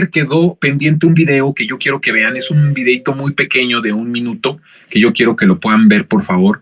quedó pendiente un video que yo quiero que vean. Es un videito muy pequeño de 1 minuto que yo quiero que lo puedan ver, por favor.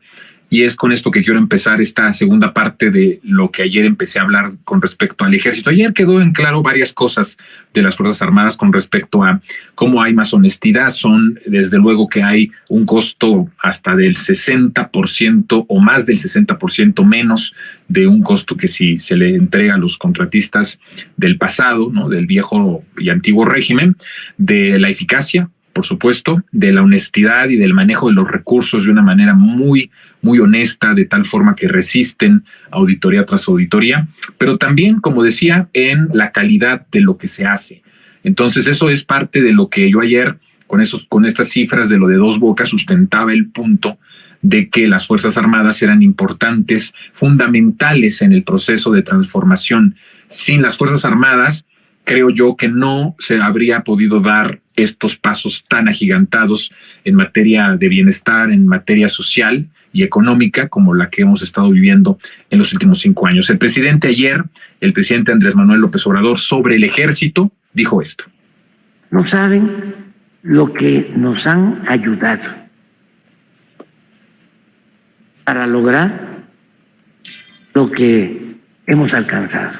Y es con esto que quiero empezar esta segunda parte de lo que ayer empecé a hablar con respecto al ejército. Ayer quedó en claro varias cosas de las Fuerzas Armadas con respecto a cómo hay más honestidad. Son, desde luego, que hay un costo hasta del 60% o más del 60% menos de un costo que si se le entrega a los contratistas del pasado, ¿no? Del viejo y antiguo régimen, de la eficacia, por supuesto, de la honestidad y del manejo de los recursos de una manera muy honesta, de tal forma que resisten auditoría tras auditoría, pero también, como decía, en la calidad de lo que se hace. Entonces, eso es parte de lo que yo ayer, con estas cifras de lo de Dos Bocas, sustentaba el punto de que las Fuerzas Armadas eran importantes, fundamentales en el proceso de transformación. Sin las Fuerzas Armadas, creo yo que no se habría podido dar estos pasos tan agigantados en materia de bienestar, en materia social y económica como la que hemos estado viviendo en los últimos 5 años. El presidente ayer, el presidente Andrés Manuel López Obrador, sobre el ejército, dijo esto. No saben lo que nos han ayudado para lograr lo que hemos alcanzado.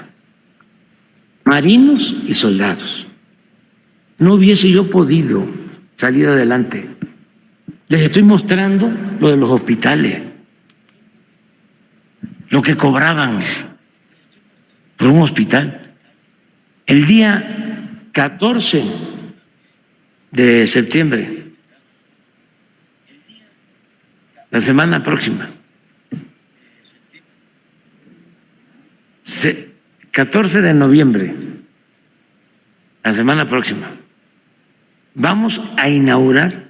Marinos y soldados. No hubiese yo podido salir adelante. Les estoy mostrando lo de los hospitales, lo que cobraban por un hospital. El día 14 de septiembre, la semana próxima, 14 de noviembre, la semana próxima, vamos a inaugurar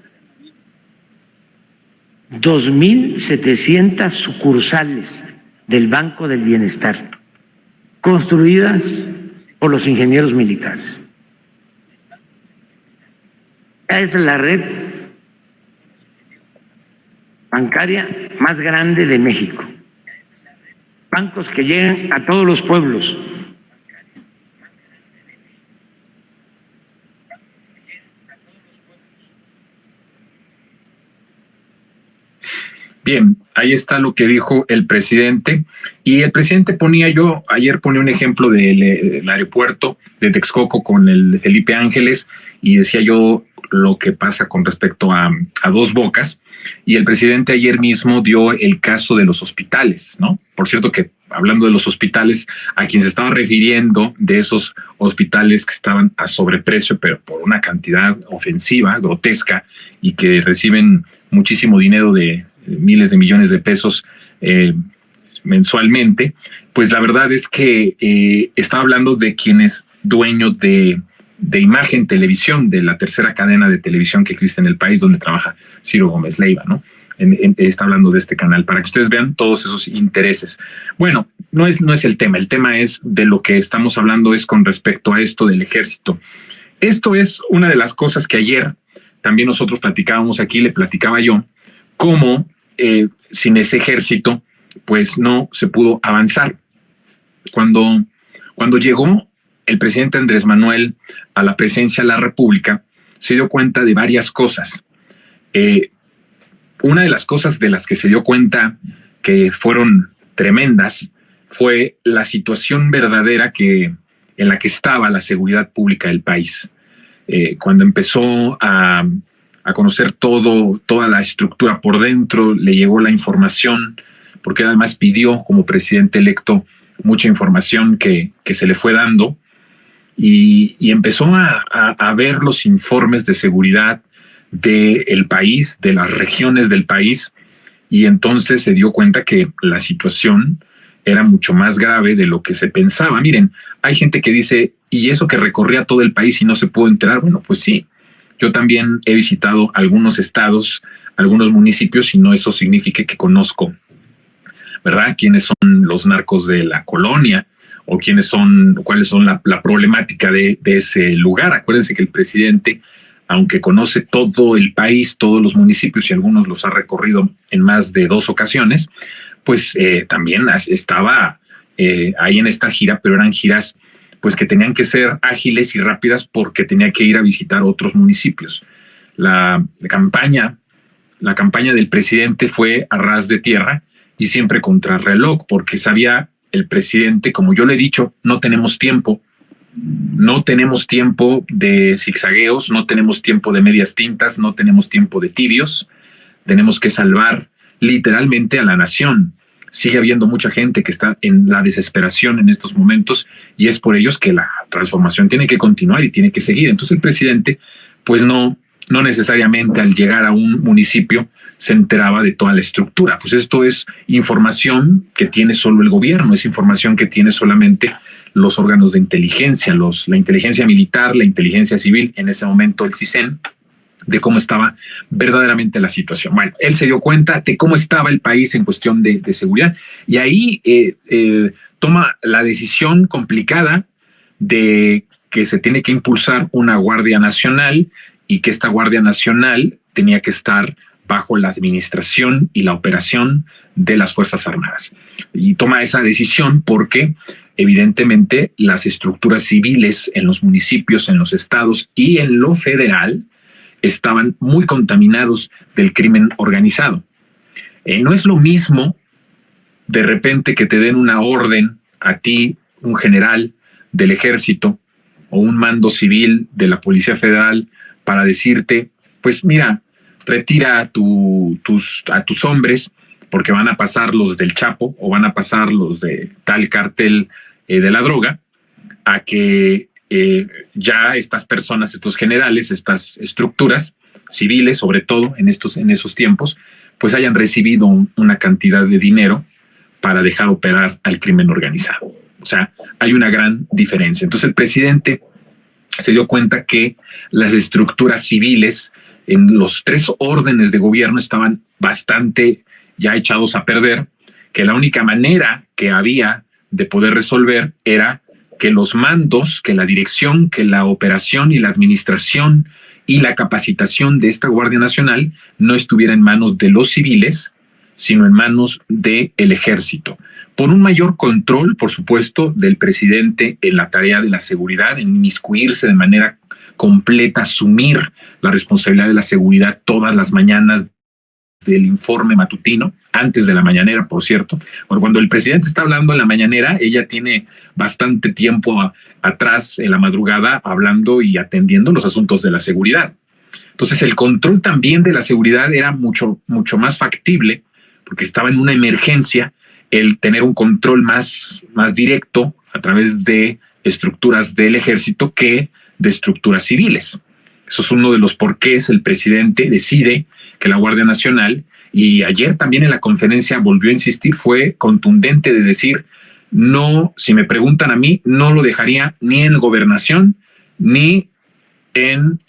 2.700 sucursales del Banco del Bienestar, construidas por los ingenieros militares. Es la red bancaria más grande de México. Bancos que llegan a todos los pueblos. Bien, ahí está lo que dijo el presidente. Y el presidente ayer ponía un ejemplo del aeropuerto de Texcoco con el de Felipe Ángeles, y decía yo lo que pasa con respecto a Dos Bocas. Y el presidente ayer mismo dio el caso de los hospitales, ¿no? Por cierto que, hablando de los hospitales, a quien se estaba refiriendo de esos hospitales que estaban a sobreprecio, pero por una cantidad ofensiva, grotesca, y que reciben muchísimo dinero de miles de millones de pesos mensualmente, pues la verdad es que estaba hablando de quien es dueño de Imagen Televisión, de la tercera cadena de televisión que existe en el país, donde trabaja Ciro Gómez Leiva, ¿no? Está hablando de este canal, para que ustedes vean todos esos intereses. Bueno, no es el tema es de lo que estamos hablando, es con respecto a esto del ejército. Esto es una de las cosas que ayer también nosotros platicábamos aquí, le platicaba yo, cómo sin ese ejército pues no se pudo avanzar. Cuando llegó el presidente Andrés Manuel a la presidencia de la República, se dio cuenta de varias cosas. Una de las cosas de las que se dio cuenta que fueron tremendas fue la situación verdadera en la que estaba la seguridad pública del país. Cuando empezó a conocer toda la estructura por dentro, le llegó la información, porque además pidió como presidente electo mucha información que se le fue dando, y empezó a ver los informes de seguridad del país, de las regiones del país, y entonces se dio cuenta que la situación era mucho más grave de lo que se pensaba. Miren, hay gente que dice, ¿y eso que recorría todo el país y no se pudo enterar? Bueno, pues sí. Yo también he visitado algunos estados, algunos municipios, y no eso significa que conozco, ¿verdad?, quiénes son los narcos de la colonia o cuáles son la problemática de ese lugar. Acuérdense que el presidente, aunque conoce todo el país, todos los municipios, y algunos los ha recorrido en más de 2 ocasiones, pues también estaba ahí en esta gira, pero eran giras pues que tenían que ser ágiles y rápidas porque tenía que ir a visitar otros municipios. La campaña del presidente fue a ras de tierra y siempre contra reloj, porque sabía el presidente, como yo le he dicho, no tenemos tiempo de zigzagueos, no tenemos tiempo de medias tintas, no tenemos tiempo de tibios, tenemos que salvar literalmente a la nación. Sigue habiendo mucha gente que está en la desesperación en estos momentos y es por ellos que la transformación tiene que continuar y tiene que seguir. Entonces el presidente, pues no necesariamente al llegar a un municipio se enteraba de toda la estructura. Pues esto es información que tiene solo el gobierno, es información que tiene solamente los órganos de inteligencia, la inteligencia militar, la inteligencia civil, en ese momento el CISEN, de cómo estaba verdaderamente la situación. Bueno, él se dio cuenta de cómo estaba el país en cuestión de seguridad y ahí toma la decisión complicada de que se tiene que impulsar una Guardia Nacional y que esta Guardia Nacional tenía que estar bajo la administración y la operación de las Fuerzas Armadas. Y toma esa decisión porque evidentemente las estructuras civiles en los municipios, en los estados y en lo federal estaban muy contaminados del crimen organizado. No es lo mismo de repente que te den una orden a ti, un general del ejército o un mando civil de la Policía Federal para decirte, pues mira, retira a tus hombres porque van a pasar los del Chapo o van a pasar los de tal cártel de la droga, a que ya estas personas, estos generales, estas estructuras civiles, sobre todo en esos tiempos, pues hayan recibido una cantidad de dinero para dejar operar al crimen organizado. O sea, hay una gran diferencia. Entonces el presidente se dio cuenta que las estructuras civiles en los 3 órdenes de gobierno estaban bastante ya echados a perder, que la única manera que había de poder resolver era que los mandos, que la dirección, que la operación y la administración y la capacitación de esta Guardia Nacional no estuviera en manos de los civiles, sino en manos del ejército. Por un mayor control, por supuesto, del presidente en la tarea de la seguridad, en inmiscuirse de manera completa, asumir la responsabilidad de la seguridad todas las mañanas del informe matutino, antes de la mañanera, por cierto. Bueno, cuando el presidente está hablando en la mañanera, ella tiene bastante tiempo atrás en la madrugada hablando y atendiendo los asuntos de la seguridad. Entonces el control también de la seguridad era mucho más factible porque estaba en una emergencia el tener un control más directo a través de estructuras del ejército que de estructuras civiles. Eso es uno de los porqués el presidente decide que la Guardia Nacional, y ayer también en la conferencia volvió a insistir, fue contundente de decir, no, si me preguntan a mí, no lo dejaría ni en Gobernación ni en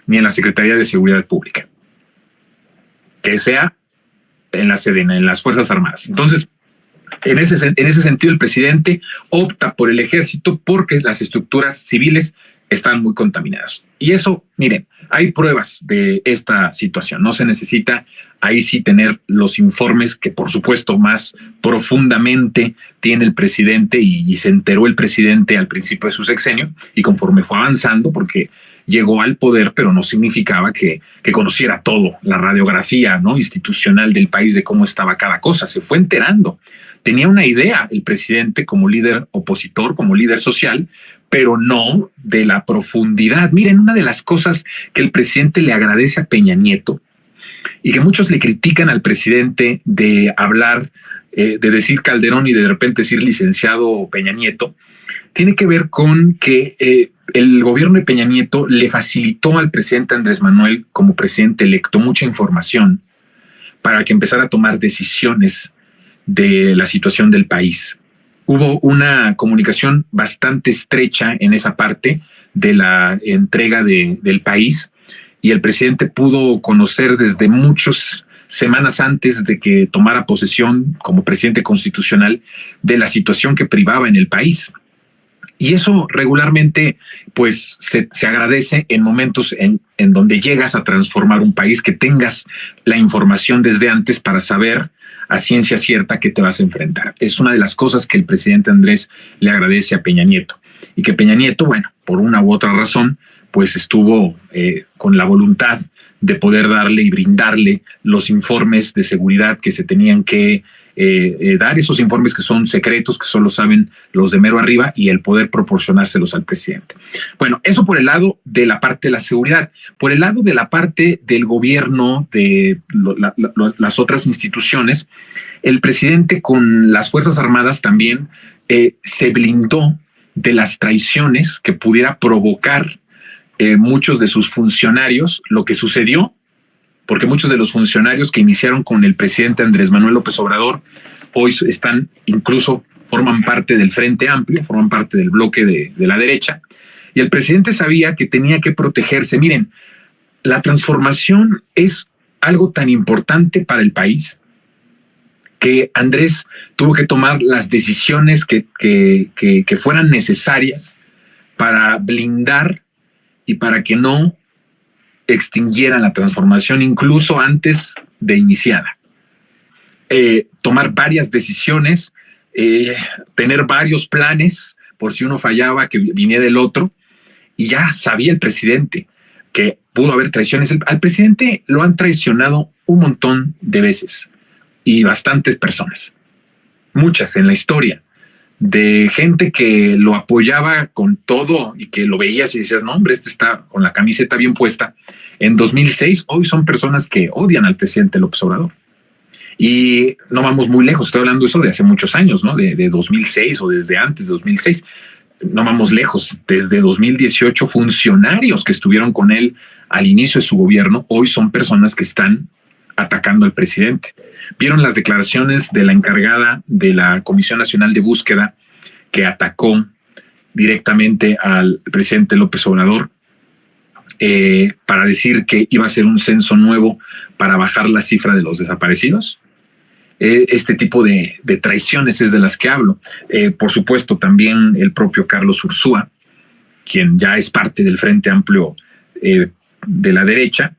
la Secretaría de Seguridad Pública. Que sea en la Sedena, en las Fuerzas Armadas. Entonces, en ese sentido, el presidente opta por el ejército porque las estructuras civiles están muy contaminadas. Y eso, miren, hay pruebas de esta situación. No se necesita ahí sí tener los informes que, por supuesto, más profundamente tiene el presidente y se enteró el presidente al principio de su sexenio y conforme fue avanzando, porque llegó al poder, pero no significaba que conociera todo, la radiografía, ¿no?, institucional del país, de cómo estaba cada cosa. Se fue enterando. Tenía una idea el presidente como líder opositor, como líder social, pero no de la profundidad. Miren, una de las cosas que el presidente le agradece a Peña Nieto y que muchos le critican al presidente de hablar, de decir Calderón y de repente decir licenciado Peña Nieto, tiene que ver con que el gobierno de Peña Nieto le facilitó al presidente Andrés Manuel como presidente electo mucha información para que empezara a tomar decisiones de la situación del país. Hubo una comunicación bastante estrecha en esa parte de la entrega del país y el presidente pudo conocer desde muchas semanas antes de que tomara posesión como presidente constitucional de la situación que privaba en el país. Y eso regularmente pues se agradece en momentos en donde llegas a transformar un país, que tengas la información desde antes para saber a ciencia cierta que te vas a enfrentar. Es una de las cosas que el presidente Andrés le agradece a Peña Nieto. y que Peña Nieto, bueno, por una u otra razón, pues estuvo con la voluntad de poder darle y brindarle los informes de seguridad que se tenían que dar, esos informes que son secretos, que solo saben los de mero arriba, y el poder proporcionárselos al presidente. Bueno, eso por el lado de la parte de la seguridad. Por el lado de la parte del gobierno, de las otras instituciones, el presidente con las Fuerzas Armadas también se blindó de las traiciones que pudiera provocar muchos de sus funcionarios. Lo que sucedió, porque muchos de los funcionarios que iniciaron con el presidente Andrés Manuel López Obrador hoy están, incluso forman parte del Frente Amplio, forman parte del bloque de la derecha, y el presidente sabía que tenía que protegerse. Miren, la transformación es algo tan importante para el país que Andrés tuvo que tomar las decisiones que fueran necesarias para blindar y para que no extinguieran la transformación incluso antes de iniciada. Tomar varias decisiones, tener varios planes por si uno fallaba, que viniera el otro, y ya sabía el presidente que pudo haber traiciones. Al presidente lo han traicionado un montón de veces y bastantes personas, muchas en la historia, de gente que lo apoyaba con todo y que lo veías y decías, no, hombre, este está con la camiseta bien puesta. En 2006, hoy son personas que odian al presidente López Obrador. Y no vamos muy lejos, estoy hablando de eso de hace muchos años, ¿no? De 2006 o desde antes de 2006. No vamos lejos, desde 2018 funcionarios que estuvieron con él al inicio de su gobierno, hoy son personas que están atacando al presidente. Vieron las declaraciones de la encargada de la Comisión Nacional de Búsqueda, que atacó directamente al presidente López Obrador para decir que iba a ser un censo nuevo para bajar la cifra de los desaparecidos. Este tipo de traiciones es de las que hablo. Por supuesto, también el propio Carlos Ursúa, quien ya es parte del Frente Amplio de la derecha,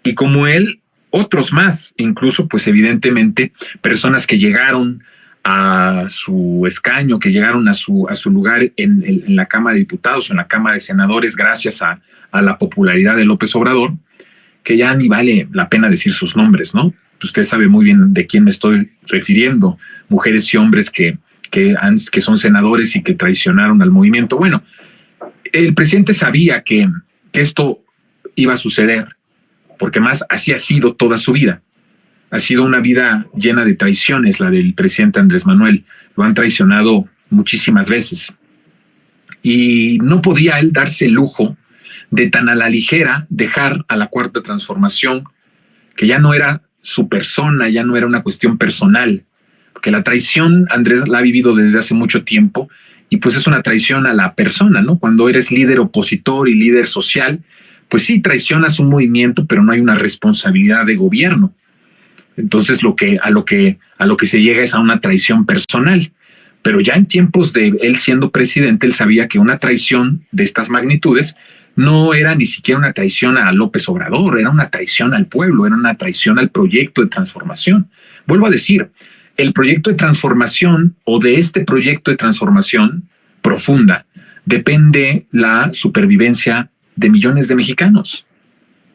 y como él, otros más, incluso pues evidentemente personas que llegaron a su escaño, que llegaron a su lugar en la Cámara de Diputados o en la Cámara de Senadores gracias a la popularidad de López Obrador, que ya ni vale la pena decir sus nombres, ¿no? Usted sabe muy bien de quién me estoy refiriendo, mujeres y hombres que son senadores y que traicionaron al movimiento. Bueno, el presidente sabía que esto iba a suceder, porque más así ha sido toda su vida. Ha sido una vida llena de traiciones, la del presidente Andrés Manuel. Lo han traicionado muchísimas veces. Y no podía él darse el lujo de tan a la ligera dejar a la Cuarta Transformación, que ya no era su persona, ya no era una cuestión personal, porque la traición Andrés la ha vivido desde hace mucho tiempo, y pues es una traición a la persona, ¿no? Cuando eres líder opositor y líder social, pues sí, traicionas un movimiento, pero no hay una responsabilidad de gobierno. Entonces a lo que se llega es a una traición personal. Pero ya en tiempos de él siendo presidente, él sabía que una traición de estas magnitudes no era ni siquiera una traición a López Obrador, era una traición al pueblo, era una traición al proyecto de transformación. Vuelvo a decir, el proyecto de transformación, o de este proyecto de transformación profunda, depende la supervivencia de millones de mexicanos,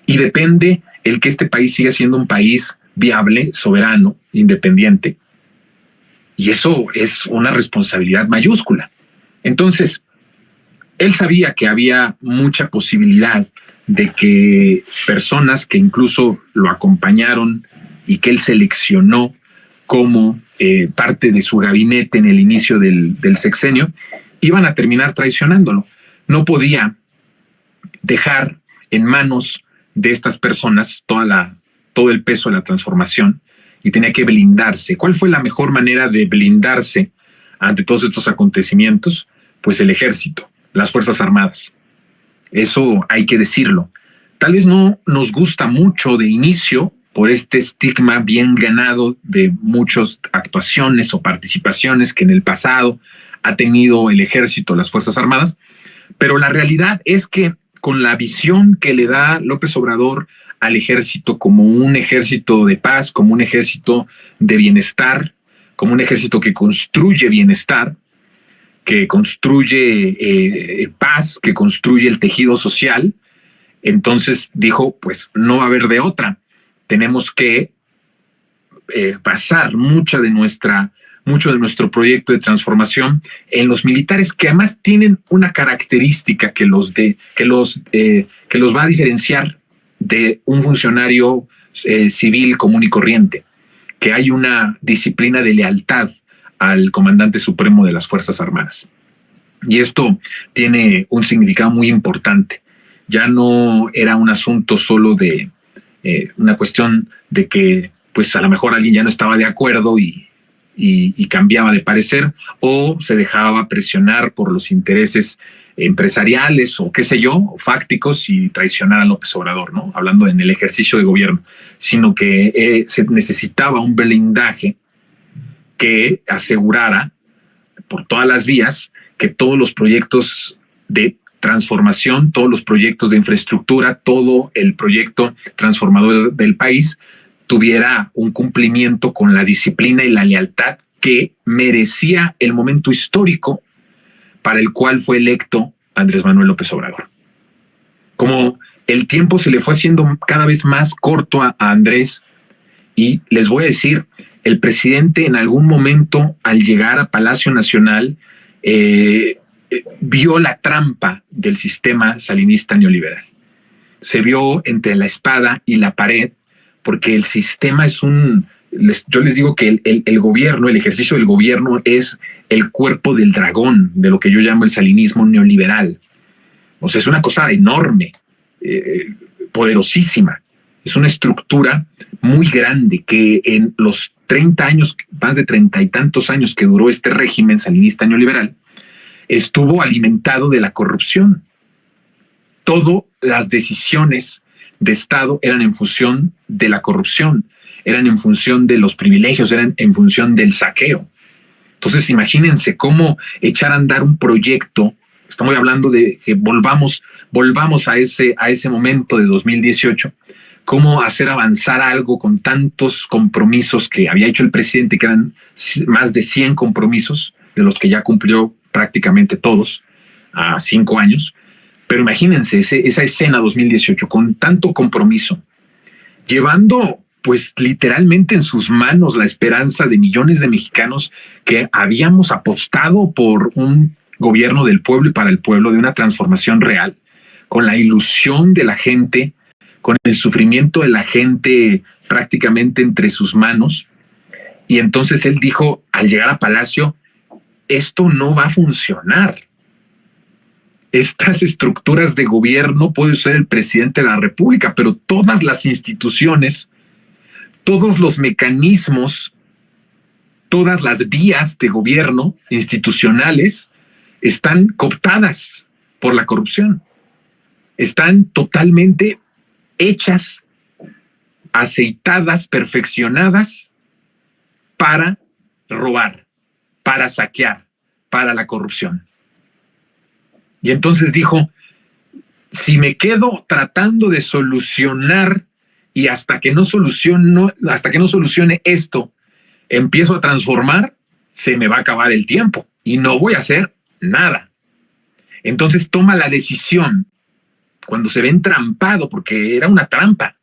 y depende el que este país siga siendo un país viable, soberano, independiente. Y eso es una responsabilidad mayúscula. Entonces, él sabía que había mucha posibilidad de que personas que incluso lo acompañaron y que él seleccionó como parte de su gabinete en el inicio del sexenio, iban a terminar traicionándolo. No podía dejar en manos de estas personas todo el peso de la transformación, y tenía que blindarse. ¿Cuál fue la mejor manera de blindarse ante todos estos acontecimientos? Pues el ejército, las Fuerzas Armadas. Eso hay que decirlo. Tal vez no nos gusta mucho de inicio por este estigma bien ganado de muchas actuaciones o participaciones que en el pasado ha tenido el ejército, las Fuerzas Armadas, pero la realidad es que con la visión que le da López Obrador al ejército como un ejército de paz, como un ejército de bienestar, como un ejército que construye bienestar, que construye paz, que construye el tejido social. Entonces dijo, pues no va a haber de otra. Tenemos que basar mucho de nuestro proyecto de transformación en los militares, que además tienen una característica que los va a diferenciar de un funcionario civil común y corriente, que hay una disciplina de lealtad al comandante supremo de las Fuerzas Armadas. Y esto tiene un significado muy importante. Ya no era un asunto solo de una cuestión de que pues a lo mejor alguien ya no estaba de acuerdo y cambiaba de parecer, o se dejaba presionar por los intereses empresariales o qué sé yo, o fácticos, y traicionar a López Obrador, ¿no? Hablando en el ejercicio de gobierno, sino que se necesitaba un blindaje que asegurara por todas las vías que todos los proyectos de transformación, todos los proyectos de infraestructura, todo el proyecto transformador del país tuviera un cumplimiento con la disciplina y la lealtad que merecía el momento histórico para el cual fue electo Andrés Manuel López Obrador. Como el tiempo se le fue haciendo cada vez más corto a Andrés, y les voy a decir, el presidente en algún momento al llegar a Palacio Nacional vio la trampa del sistema salinista neoliberal. Se vio entre la espada y la pared, porque el sistema es yo les digo que el gobierno, el ejercicio del gobierno es el cuerpo del dragón, de lo que yo llamo el salinismo neoliberal. O sea, es una cosa enorme, poderosísima. Es una estructura muy grande que en los 30 años, más de 30 y tantos años que duró este régimen salinista neoliberal, estuvo alimentado de la corrupción. Todas las decisiones de Estado eran en función de la corrupción, eran en función de los privilegios, eran en función del saqueo. Entonces, imagínense cómo echar a andar un proyecto. Estamos hablando de que volvamos a ese momento de 2018, cómo hacer avanzar algo con tantos compromisos que había hecho el presidente, que eran más de 100 compromisos, de los que ya cumplió prácticamente todos a 5 años. Pero imagínense esa escena 2018 con tanto compromiso, llevando pues literalmente en sus manos la esperanza de millones de mexicanos que habíamos apostado por un gobierno del pueblo y para el pueblo, de una transformación real, con la ilusión de la gente, con el sufrimiento de la gente prácticamente entre sus manos. Y entonces él dijo, al llegar a Palacio, esto no va a funcionar. Estas estructuras de gobierno puede ser el presidente de la República, pero todas las instituciones, todos los mecanismos, todas las vías de gobierno institucionales están cooptadas por la corrupción. Están totalmente hechas, aceitadas, perfeccionadas para robar, para saquear, para la corrupción. Y entonces dijo, si me quedo tratando de solucionar y hasta que no solucione esto, empiezo a transformar, se me va a acabar el tiempo y no voy a hacer nada. Entonces toma la decisión cuando se ve entrampado, porque era una trampa.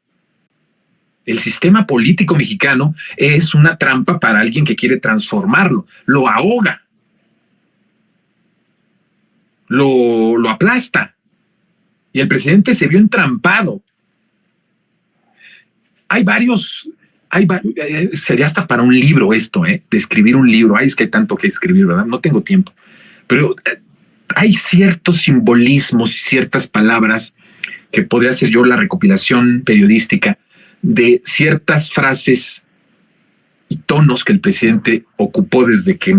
El sistema político mexicano es una trampa para alguien que quiere transformarlo, lo ahoga, lo aplasta. Y el presidente se vio entrampado. Sería hasta para un libro esto, de escribir un libro. Es que hay tanto que escribir, ¿verdad? No tengo tiempo. Pero hay ciertos simbolismos y ciertas palabras que podría hacer yo la recopilación periodística de ciertas frases y tonos que el presidente ocupó desde que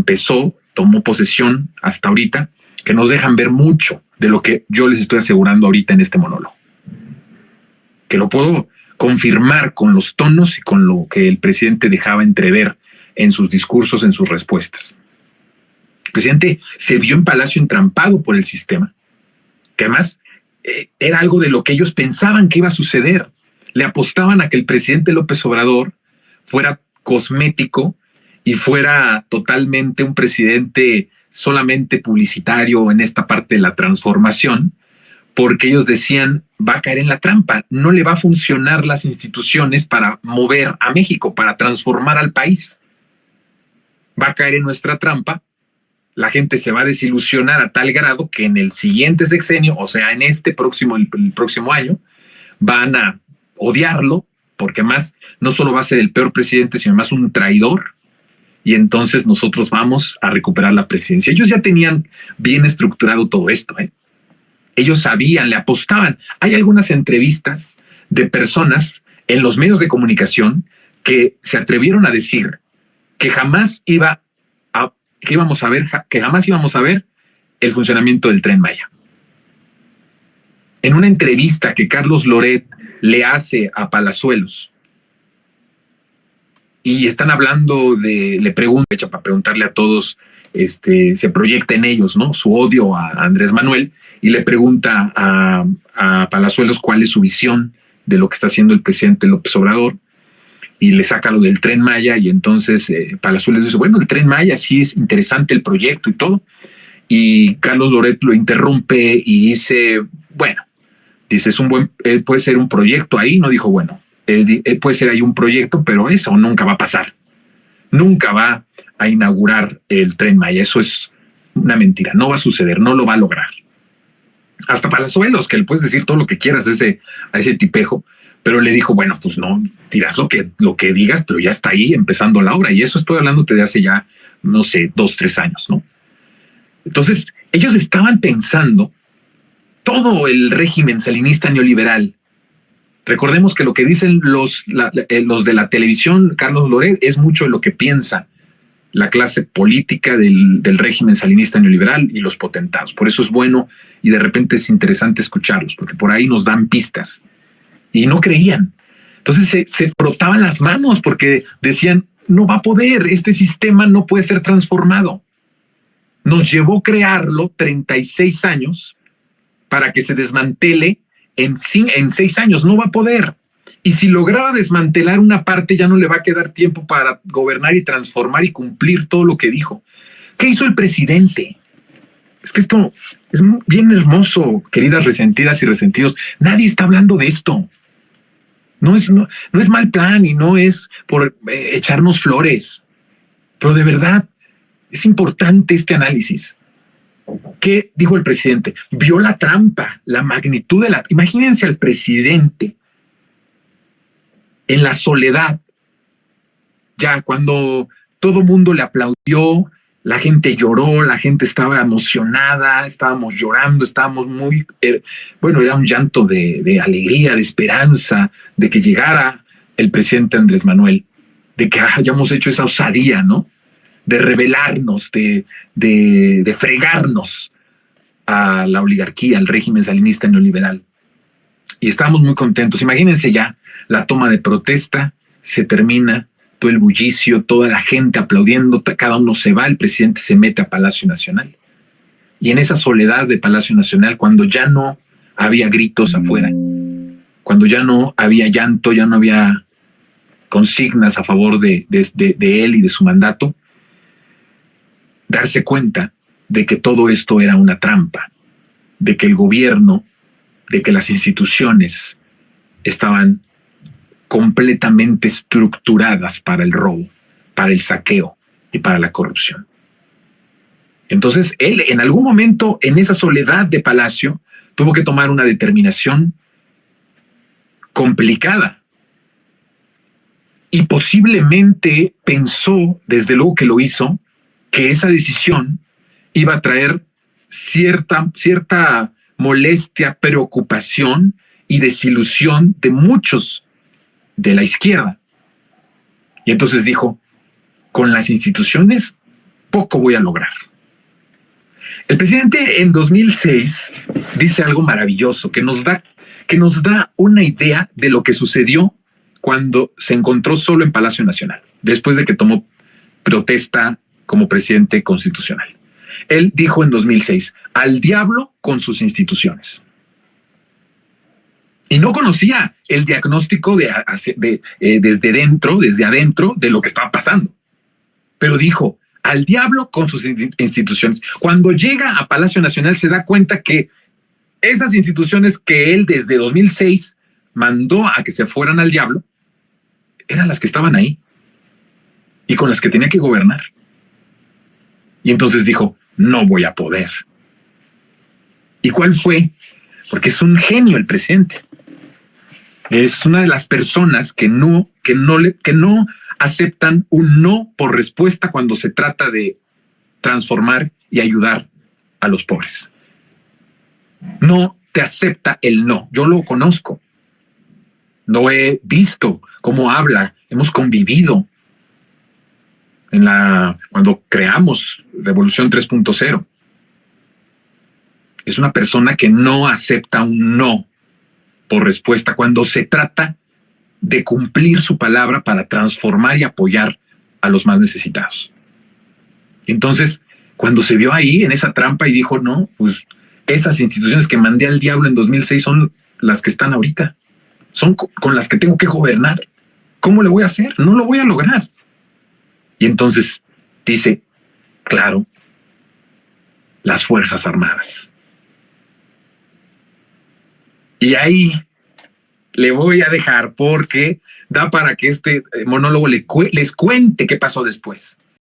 tomó posesión hasta ahorita, que nos dejan ver mucho de lo que yo les estoy asegurando ahorita en este monólogo. Que lo puedo confirmar con los tonos y con lo que el presidente dejaba entrever en sus discursos, en sus respuestas. El presidente se vio en Palacio entrampado por el sistema, que además era algo de lo que ellos pensaban que iba a suceder. Le apostaban a que el presidente López Obrador fuera cosmético y fuera totalmente un presidente solamente publicitario en esta parte de la transformación, porque ellos decían, va a caer en la trampa, no le va a funcionar las instituciones para mover a México, para transformar al país. Va a caer en nuestra trampa, la gente se va a desilusionar a tal grado que en el siguiente sexenio, o sea, en el próximo año, van a odiarlo, porque más no solo va a ser el peor presidente, sino más un traidor, y entonces nosotros vamos a recuperar la presidencia. Ellos ya tenían bien estructurado todo esto, ¿eh? Ellos sabían, le apostaban. Hay algunas entrevistas de personas en los medios de comunicación que se atrevieron a decir que jamás íbamos a ver el funcionamiento del Tren Maya. En una entrevista que Carlos Loret le hace a Palazuelos, y están hablando le pregunta, hecha para preguntarle a todos, se proyecta en ellos, ¿no?, su odio a Andrés Manuel, y le pregunta a Palazuelos cuál es su visión de lo que está haciendo el presidente López Obrador, y le saca lo del Tren Maya, y entonces Palazuelos dice, bueno, el Tren Maya sí es interesante el proyecto y todo, y Carlos Loret lo interrumpe y dice, bueno, dice, puede ser un proyecto ahí, no dijo, bueno, puede ser ahí un proyecto, pero eso nunca va a pasar, nunca va a inaugurar el Tren Maya, eso es una mentira, no va a suceder, no lo va a lograr. Hasta Palazuelos, que le puedes decir todo lo que quieras a ese tipejo, pero le dijo, bueno, pues no, dirás lo que digas, pero ya está ahí empezando la obra. Y eso estoy hablándote de hace ya, no sé, 2, 3 años, ¿no? Entonces, ellos estaban pensando todo el régimen salinista neoliberal. Recordemos que lo que dicen los de la televisión, Carlos Loret, es mucho lo que piensa la clase política del régimen salinista neoliberal y los potentados. Por eso es bueno y de repente es interesante escucharlos, porque por ahí nos dan pistas. Y no creían. Entonces se frotaban las manos porque decían, no va a poder, este sistema no puede ser transformado. Nos llevó crearlo 36 años para que se desmantele en 6 años, no va a poder. Y si lograra desmantelar una parte, ya no le va a quedar tiempo para gobernar y transformar y cumplir todo lo que dijo. ¿Qué hizo el presidente? Es que esto es bien hermoso, queridas resentidas y resentidos. Nadie está hablando de esto. No es mal plan y no es por echarnos flores, pero de verdad es importante este análisis. ¿Qué dijo el presidente? Vio la trampa, la magnitud de Imagínense al presidente en la soledad, ya cuando todo mundo le aplaudió, la gente lloró, la gente estaba emocionada, estábamos llorando, estábamos muy, era un llanto de alegría, de esperanza, de que llegara el presidente Andrés Manuel, de que hayamos hecho esa osadía, ¿no? De rebelarnos, de fregarnos a la oligarquía, al régimen salinista neoliberal. Y estábamos muy contentos. Imagínense ya la toma de protesta, se termina, todo el bullicio, toda la gente aplaudiendo, cada uno se va, el presidente se mete a Palacio Nacional. Y en esa soledad de Palacio Nacional, cuando ya no había gritos afuera, cuando ya no había llanto, ya no había consignas a favor de él y de su mandato, darse cuenta de que todo esto era una trampa, de que el gobierno, de que las instituciones estaban completamente estructuradas para el robo, para el saqueo y para la corrupción. Entonces, él en algún momento, en esa soledad de Palacio, tuvo que tomar una determinación complicada. Y posiblemente pensó, desde luego que lo hizo, que esa decisión iba a traer cierta molestia, preocupación y desilusión de muchos de la izquierda. Y entonces dijo, con las instituciones poco voy a lograr. El presidente en 2006 dice algo maravilloso que nos da una idea de lo que sucedió cuando se encontró solo en Palacio Nacional, después de que tomó protesta como presidente constitucional. Él dijo en 2006, al diablo con sus instituciones. Y no conocía el diagnóstico desde adentro de lo que estaba pasando. Pero dijo, al diablo con sus instituciones. Cuando llega a Palacio Nacional se da cuenta que esas instituciones que él desde 2006 mandó a que se fueran al diablo eran las que estaban ahí y con las que tenía que gobernar. Y entonces dijo, no voy a poder. ¿Y cuál fue? Porque es un genio el presidente. Es una de las personas que no aceptan un no por respuesta cuando se trata de transformar y ayudar a los pobres. No te acepta el no. Yo lo conozco. Lo he visto cómo habla. Hemos convivido cuando creamos Revolución 3.0. Es una persona que no acepta un no por respuesta cuando se trata de cumplir su palabra para transformar y apoyar a los más necesitados. Entonces, cuando se vio ahí en esa trampa y dijo, no, pues esas instituciones que mandé al diablo en 2006 son las que están ahorita, son con las que tengo que gobernar. ¿Cómo le voy a hacer? No lo voy a lograr. Y entonces dice, claro, las Fuerzas Armadas. Y ahí le voy a dejar porque da para que este monólogo les cuente qué pasó después.